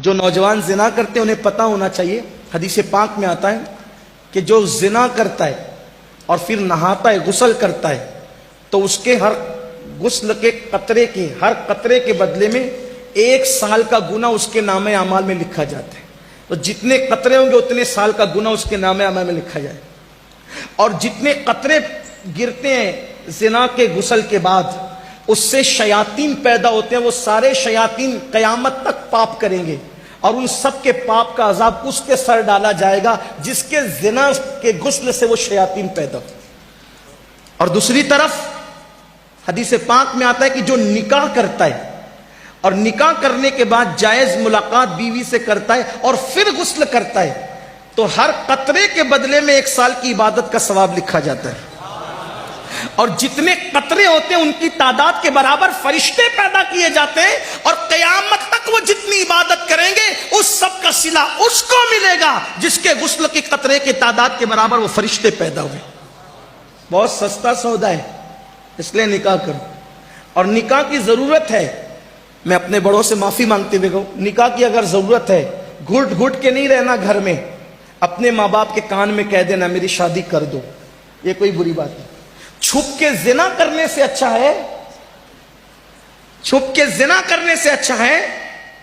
جو نوجوان زنا کرتے ہیں انہیں پتہ ہونا چاہیے، حدیث پاک میں آتا ہے کہ جو زنا کرتا ہے اور پھر نہاتا ہے، غسل کرتا ہے، تو اس کے ہر غسل کے قطرے کے ہر قطرے کے بدلے میں 1 سال کا گناہ اس کے نامہ اعمال میں لکھا جاتا ہے۔ تو جتنے قطرے ہوں گے اتنے سال کا گناہ اس کے نامہ اعمال میں لکھا جائے، اور جتنے قطرے گرتے ہیں زنا کے غسل کے بعد اس سے شیاطین پیدا ہوتے ہیں، وہ سارے شیاطین قیامت تک پاپ کریں گے، اور ان سب کے پاپ کا عذاب اس کے سر ڈالا جائے گا جس کے زنا کے غسل سے وہ شیاطین پیدا ہو۔ اور دوسری طرف حدیث پاک میں آتا ہے کہ جو نکاح کرتا ہے اور نکاح کرنے کے بعد جائز ملاقات بیوی سے کرتا ہے اور پھر غسل کرتا ہے، تو ہر قطرے کے بدلے میں 1 سال کی عبادت کا ثواب لکھا جاتا ہے، اور جتنے قطرے ہوتے ہیں ان کی تعداد کے برابر فرشتے پیدا کیے جاتے ہیں، اور قیامت تک وہ جتنی عبادت کریں گے اس سب کا صلہ اس کو ملے گا جس کے غسل کی قطرے کی تعداد کے برابر وہ فرشتے پیدا ہوئے۔ بہت سستا سودا ہے، اس لیے نکاح کرو۔ اور نکاح کی ضرورت ہے، میں اپنے بڑوں سے معافی مانگتے ہوئے کہوں، نکاح کی اگر ضرورت ہے، گھٹ گھٹ کے نہیں رہنا گھر میں، اپنے ماں باپ کے کان میں کہہ دینا میری شادی کر دو، یہ کوئی بری بات نہیں۔ چھپ کے زنا کرنے سے اچھا ہے، چھپ کے زنا کرنے سے اچھا ہے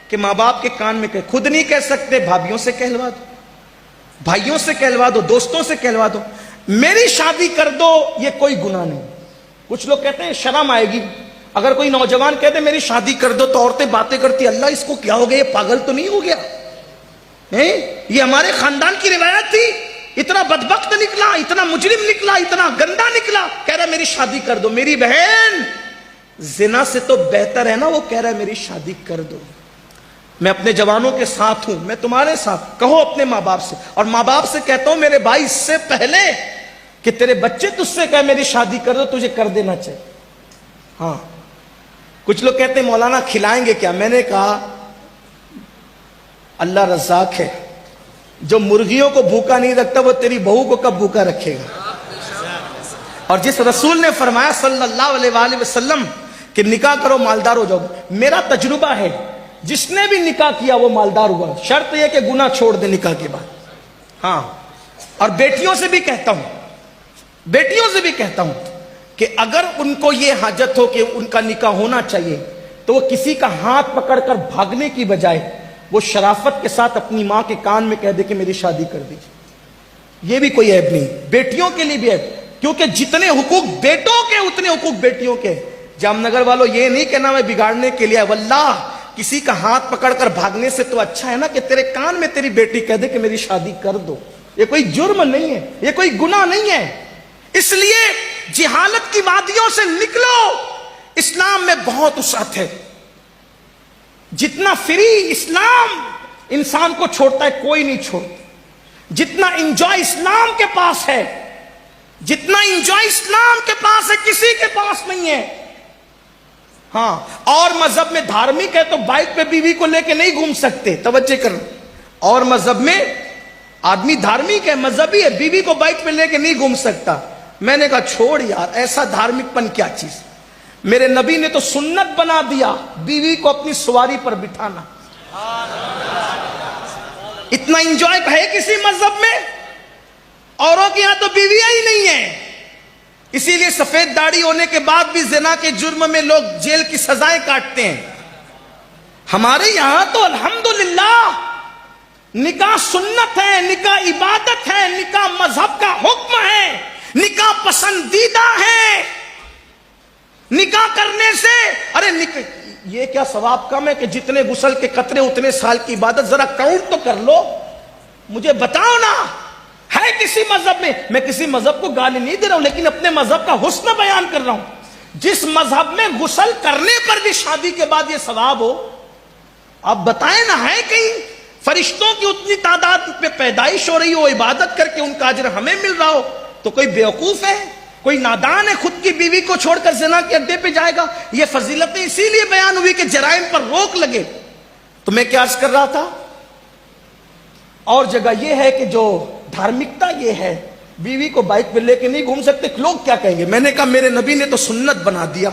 کہ ماں باپ کے کان میں خود نہیں کہہ سکتے، بھابھیوں سے کہلوا دو، بھائیوں سے کہلوا دو، دوستوں سے کہلوا دو میری شادی کر دو، یہ کوئی گناہ نہیں۔ کچھ لوگ کہتے ہیں شرم آئے گی، اگر کوئی نوجوان کہتے میری شادی کر دو تو عورتیں باتیں کرتی اللہ اس کو کیا ہو گیا، یہ پاگل تو نہیں ہو گیا، یہ ہمارے خاندان کی روایت تھی، اتنا بدبخت نکلا، اتنا مجرم نکلا، اتنا گندا نکلا، کہہ رہا میری شادی کر دو۔ میری بہن، زنا سے تو بہتر ہے نا وہ کہہ رہا ہے میری شادی کر دو۔ میں اپنے جوانوں کے ساتھ ہوں، میں تمہارے ساتھ، کہو اپنے ماں باپ سے، اور ماں باپ سے کہتا ہوں میرے بھائی اس سے پہلے کہ تیرے بچے تجھ سے کہے میری شادی کر دو، تجھے کر دینا چاہیے۔ ہاں، کچھ لوگ کہتے ہیں مولانا کھلائیں گے کیا؟ میں نے کہا اللہ رزاق ہے، جو مرغیوں کو بھوکا نہیں رکھتا وہ تیری بہو کو کب بھوکا رکھے گا؟ اور جس رسول نے فرمایا صلی اللہ علیہ وآلہ وسلم کہ نکاح کرو مالدار ہو جاؤ، میرا تجربہ ہے جس نے بھی نکاح کیا وہ مالدار ہوا، شرط یہ کہ گناہ چھوڑ دے نکاح کے بعد۔ ہاں، اور بیٹیوں سے بھی کہتا ہوں، بیٹیوں سے بھی کہتا ہوں کہ اگر ان کو یہ حاجت ہو کہ ان کا نکاح ہونا چاہیے تو وہ کسی کا ہاتھ پکڑ کر بھاگنے کی بجائے وہ شرافت کے ساتھ اپنی ماں کے کان میں کہہ دے کہ میری شادی کر دیجیے، یہ بھی کوئی عیب نہیں، بیٹیوں کے لیے بھی عیب، کیونکہ جتنے حقوق بیٹوں کے اتنے حقوق بیٹیوں کے۔ جام نگر والوں یہ نہیں کہنا میں بگاڑنے کے لیے، واللہ کسی کا ہاتھ پکڑ کر بھاگنے سے تو اچھا ہے نا کہ تیرے کان میں تیری بیٹی کہہ دے کہ میری شادی کر دو۔ یہ کوئی جرم نہیں ہے، یہ کوئی گناہ نہیں ہے۔ اس لیے جہالت کی وادیوں سے نکلو، اسلام میں بہت وسعت ہے، جتنا فری اسلام انسان کو چھوڑتا ہے کوئی نہیں چھوڑتا، جتنا انجوائے اسلام کے پاس ہے، جتنا انجوائے اسلام کے پاس ہے کسی کے پاس نہیں ہے۔ ہاں، اور مذہب میں دھارمک ہے تو بائک پہ بیوی کو لے کے نہیں گھوم سکتے، توجہ کرنا، اور مذہب میں آدمی دھارمک ہے، مذہبی ہے، بیوی کو بائک پہ لے کے نہیں گھوم سکتا۔ میں نے کہا چھوڑ یار، ایسا دھارمک پن کیا چیز، میرے نبی نے تو سنت بنا دیا بیوی کو اپنی سواری پر بٹھانا۔ اتنا انجوائے ہے کسی مذہب میں؟ اوروں کے یہاں تو بیویاں ہی نہیں ہیں، اسی لیے سفید داڑھی ہونے کے بعد بھی زنا کے جرم میں لوگ جیل کی سزائیں کاٹتے ہیں۔ ہمارے یہاں تو الحمدللہ نکاح سنت ہے، نکاح عبادت ہے، نکاح مذہب کا حکم ہے، نکاح پسندیدہ ہے۔ نکاح کرنے سے ارے یہ کیا ثواب کم ہے کہ جتنے غسل کے قطرے اتنے سال کی عبادت؟ ذرا کاؤنٹ تو کر لو، مجھے بتاؤ نا، ہے کسی مذہب میں کسی مذہب کو گالی نہیں دے رہا ہوں لیکن اپنے مذہب کا حسن بیان کر رہا ہوں، جس مذہب میں غسل کرنے پر بھی شادی کے بعد یہ ثواب ہو، آپ بتائیں نا، ہے کہیں؟ فرشتوں کی اتنی تعداد پہ پیدائش ہو رہی ہو، عبادت کر کے ان کا اجر ہمیں مل رہا ہو، تو کوئی بیوقوف ہے، کوئی نادان ہے خود کی بیوی کو چھوڑ کر زنا کے اڈے پہ جائے گا؟ یہ فضیلتیں اسی لیے بیان ہوئی کہ جرائم پر روک لگے۔ تو میں کیا عرض کر رہا تھا، اور جگہ یہ ہے کہ جو دھارمکتا یہ ہے، بیوی کو بائک پہ لے کے نہیں گھوم سکتے، لوگ کیا کہیں گے؟ میں نے کہا میرے نبی نے تو سنت بنا دیا۔